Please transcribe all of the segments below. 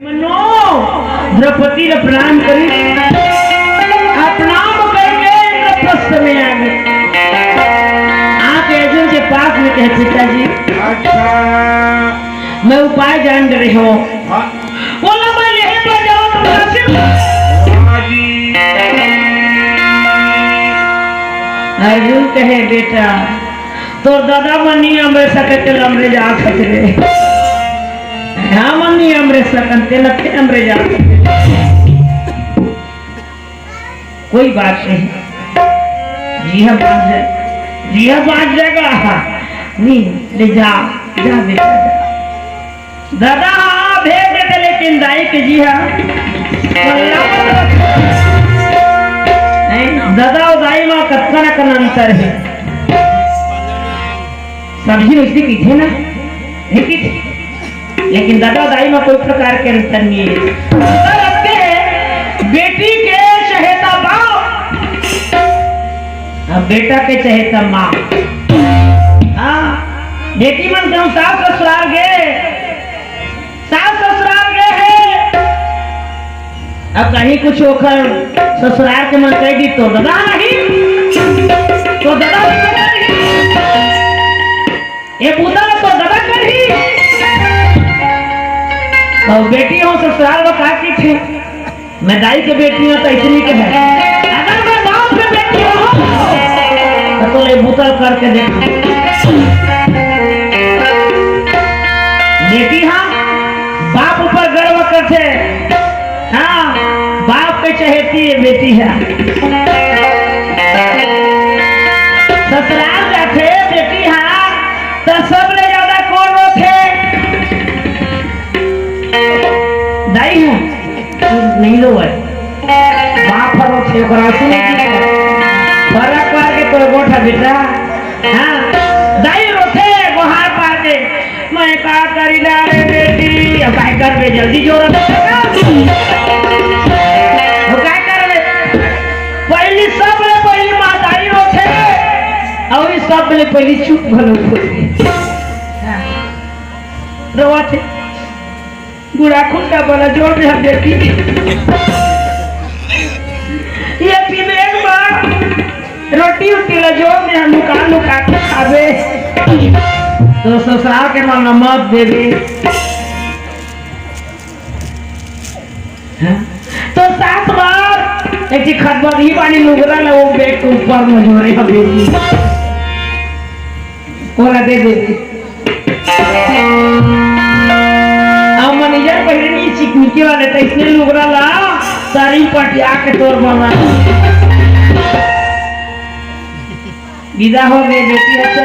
मनो द्रौपदी ने प्रणाम करी, प्रणाम करके इंद्रप्रस्थ में आ गए। आके अर्जुन के पास में कहे पिताजी मैं उपाय जान रही हूँ। बोला मैं यहीं पर जाऊँ तो अर्जुन कहे बेटा तो दादा मनी अमृत सकते लमरे जा सकते हाँ मनी अमृत सकते लखे अमरे जा सकते कोई बात नहीं। जी हाँ बात जगह नहीं ले जा जा बेटा दादा हाँ भेज देते लेकिन दाई के जी हाँ दादा और दाई माँ कत्का न करना अंतर है। सब्जी वैसे की थे ना लेकिन दादा दाई माँ कोई प्रकार के अंतर नहीं है। बेटी के चहेता बाप अब बेटा के चहेता माँ। हाँ बेटी मन क्यों सास ससुराल गए है अब कहीं कुछ होकर ससुराल के मन कह दी तो दादा नहीं तो दादा ये पूता तो दादा कर ही तो बेटी हो ससुराल बता की थी मैं दाई के बेटी हूँ तो इतनी के है अगर मैं बाप के बेटी हूँ तो ले बुतल करके देख बेटी हाँ बाप ऊपर गर्व करते हाँ बाप के चहेती है बेटी है। ससुराल जाते बेटी हाँ तो सबले ज्यादा कौन रोते दाई हूँ नहीं लो है बाप पर रोते फर्क पार के कोई गोठा बेटा हाँ दाई रोते गोहार पार के मैं का करी ला रे बेटी अब काय कर बे जल्दी जोर पहली सबले पहली माताई रोते और सबले पहली चुप भलो रोते बुढ़ा खुंडा बोला जोर में हम बेटी ये पीने एक बार रोटी उठी ला जोर में हम लुका के खावे तो ससुराल के मन मत देवी तो 7 बार एक खतबा ही पानी लुगरा ना वो बैग के ऊपर मजोरे हवेली कोला दे देवी अब मैनेजर पहले नहीं चिकनिकी वाले तो इसने लुगरा ला सारी पटिया के तोर बना विदा हो गए बेटी अच्छा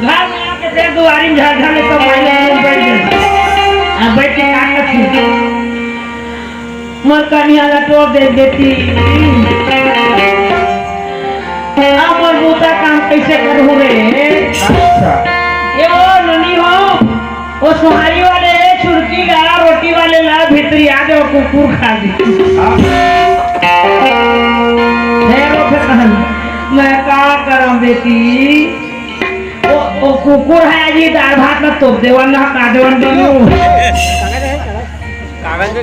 घर में आके फिर दुआरी झाझा में तो माइले बैठ गए अब बैठ के काट थी मर कन्या लटो दे बेटी अब और बूता काम कैसे करूं रे। अच्छा ये वो ननी हो वो सुहारी वाले छुरकी ला रोटी वाले ला भीतरी आ जाओ कुकुर खा दी मैं का करूं बेटी वो कुकुर है जी दाल भात में तोप देवन ना का देवन दोनों कागज में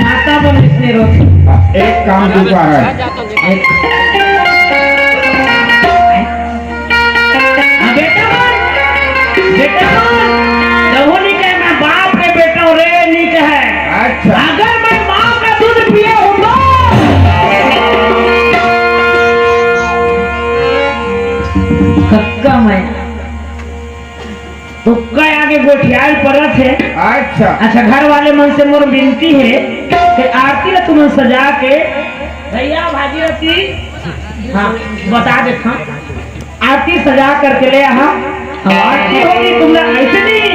माता बन इसने रोटी एक काम दूसरा है बेटा नहीं कहे मैं बाप के बेटा हूँ रे नहीं कहे अच्छा अगर मैं माँ का दूध पिए हूँ कक्का मैं तो कई आगे गोठियाल परत है। अच्छा घर वाले मन से मोर विनती है कि आरती ला तुम सजा के भैया भागीरथी हाँ बता दे आरती सजा करके ले यहाँ आरती होगी तुमने ऐसे नहीं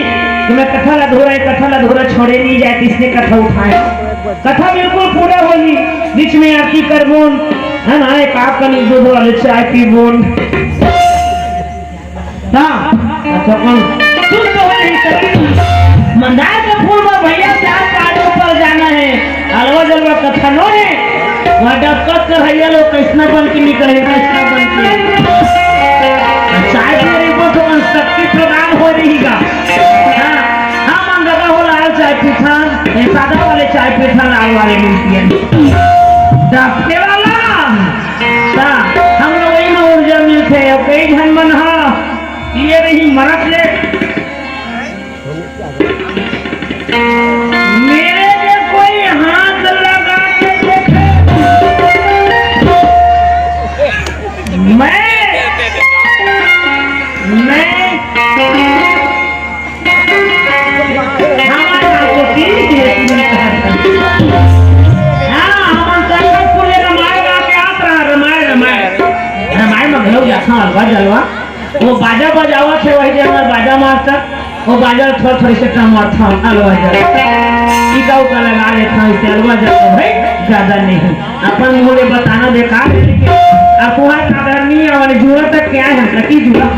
कि मैं कथा अधूरा छोड़े नहीं जाए किसने कथा उठाए कथा बिल्कुल पूरा होगी बीच में आरती करबोन है ना एक आपका नहीं दूध वाले चाय पीबोन अच्छा मंदार के फूल में भैया 4 पहाड़ों पर जाना है अलवा जलवा कथा नो है वहाँ डबकत कर भैया लोग कृष्णा बन के निकले कृष्णा बन के चाय पी रही को तो शक्ति प्रदान हो रही का हाँ ये रही मरक ले मेरे पे कोई हाथ लगा के देखे मैं जलवा वो बाजा बजावा थे वही जगह बाजा मास्टर वो बाजा थोड़ा थोड़ी से कम था अलवा जल का लगा लेता इसे अलवा जल भाई ज्यादा नहीं अपन मुझे बताना बेकार अफवाह आदरणीय और जुड़ा तक क्या है लकी जुड़ा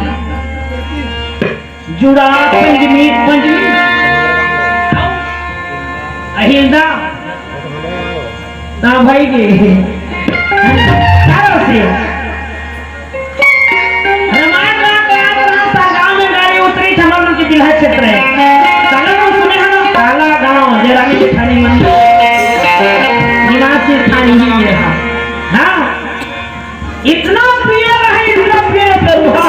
जुड़ा पंजमी अहिंदा ना भाई के बिल्हा क्षेत्र है काला गांव सुने हैं काला गांव जरानी जेठानी मंदिर निवासी थानी ही रहा हाँ इतना प्रिय करूँगा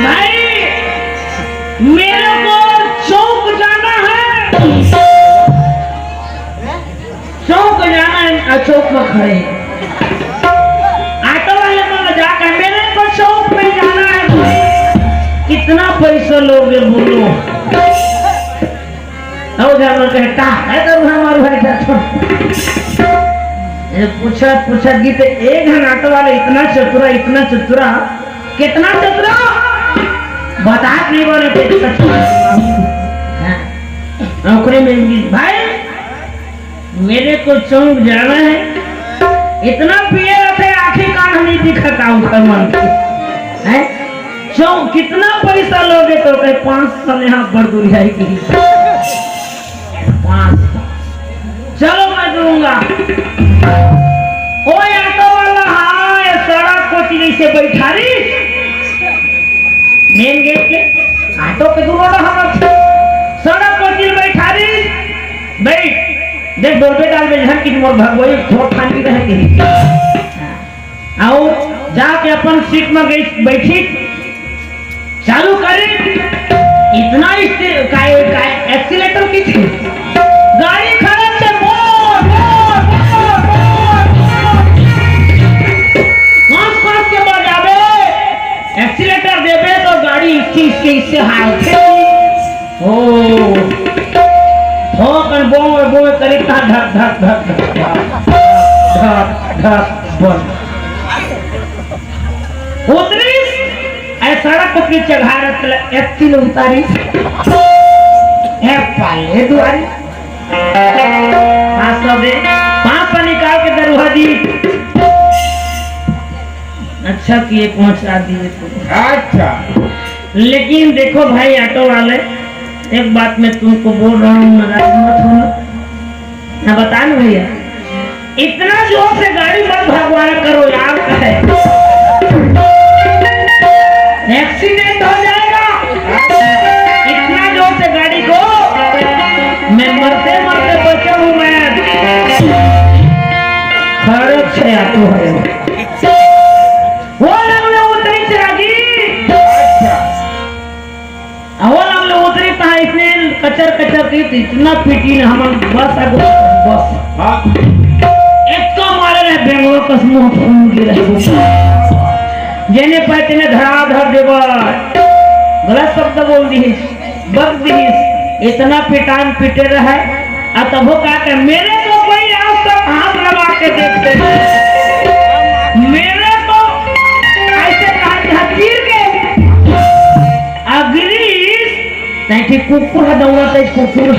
भाई मेरे को चौक जाना है चौक जाना है चौक में खड़े ऑटो वाले को जाकर मेरे को चौक में जाना है कितना पैसा लोगे बोलो कहता है तो हमारे भाई पूछा गीत एक ऑटो वाले इतना चतुरा कितना चतुरा बता नहीं बोले नौकरी में भाई मेरे को चौक जाना है इतना पिए थे आखिर कान नहीं दिखता उनका मन है चौक कितना पैसा लोगे तो कहे 500 यहाँ पर दुरियाई की 500 चलो मैं दूंगा ओ ऑटो वाला हाँ सड़क को चिड़ी से बैठा रही मेन गेट के ऑटो के दोनों सड़क को चिड़ी बैठा रही बैठ देख डोलबे डाल में झन की मोर भगवई थोड़ खानी रहती आओ जाके अपन सीट में गई बैठी चालू करे इतना एक्सीलेटर की थी गाड़ी खराब से पास के बाद आवे एक्सीलेटर देवे तो गाड़ी इससे हाल थे ओ ठोकर बोए करी ता धक धक धक धक धक बोल उतरी सड़क की चढ़ारत एक्सिल उतारी है पाले दुआरी पाँच निकाल के दरुहा दी अच्छा किए पहुंचा दिए अच्छा लेकिन देखो भाई ऑटो वाले एक बात मैं तुमको बोल रहा हूँ नाराज मत होना ना बता ना भैया इतना जोर से गाड़ी मत भगवान करो यार है एक्सीडेंट हो जाएगा इतना जोर से गाड़ी को मैं मरते मरते बचा हूँ मैं खर्च है ऑटो है वो लगले उतरी से आगी वो लगले उतरी कहा इसने कचर की इतना पीटी ने हम बस एक तो मारे रहे बेंगलोर का मुंह फूल गिरा जेने पाते ने धड़ देवा गलत शब्द बोल दी बक दी इतना पिटान पिटे रहे और तब वो कहा मेरे को कोई आज तक हाथ लगा के देखते मेरे को ऐसे कहा चीर के अग्रीस नहीं कुकुर है दौड़ता है कुकुर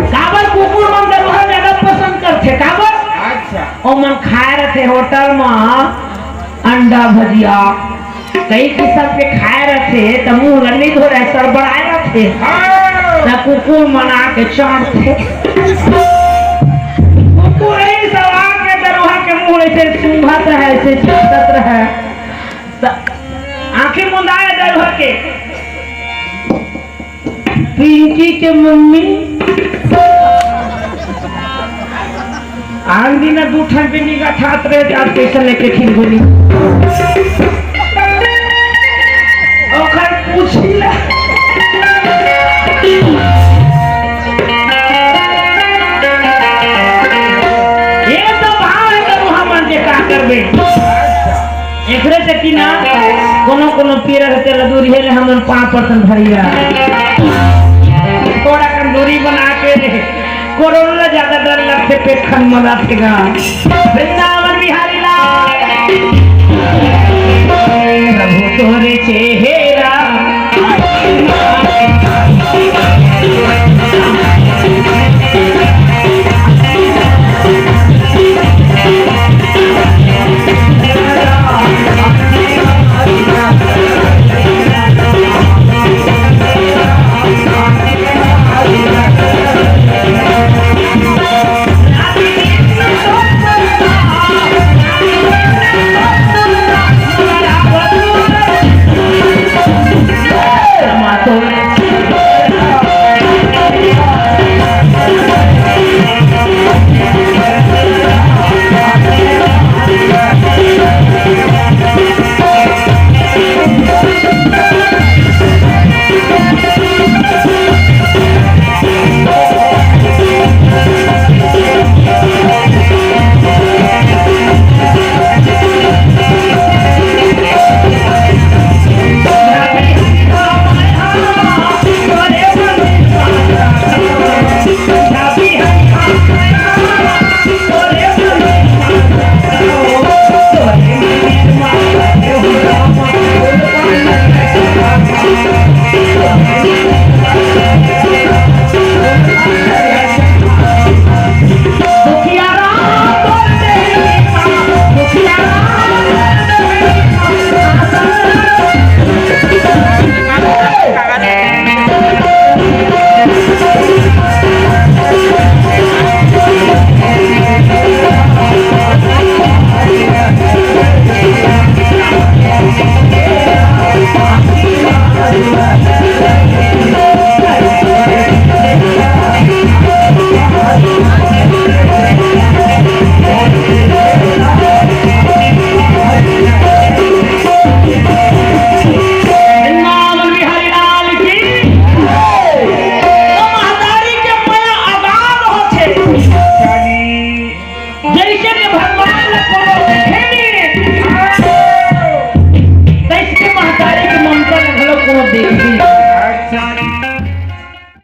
काबर कुकुर मन दरुहा ज्यादा पसंद करते काबर अच्छा और मन खाए रहे होटल में अंडा भजिया कई किस्म के खाए रखे तो मुंह लल्ली धो रहे सर बढ़ाए रखे ना कुकुर मना के चाटते कुकुर ही सवा के दरुहा के मुंह ऐसे सूंघत है ऐसे चाटत रहे आंखें मुंदाए दरुहा के पिंकी के मम्मी आज दिन 2 ठान पे निगाह ठात रहे आज पैसा लेके ठीक होनी ओखर पूछिला ये तो भाव है करू हमन के का करबे एकरे से कि ना कोनो पीर रहते लदूरी है हमन 5% भरिया थोड़ा कंदूरी बना के कोरोना ज्यादा डर लगते पेट खन मजा के गा वृंदावन बिहारी लाल प्रभु तोरे चेहरा देखी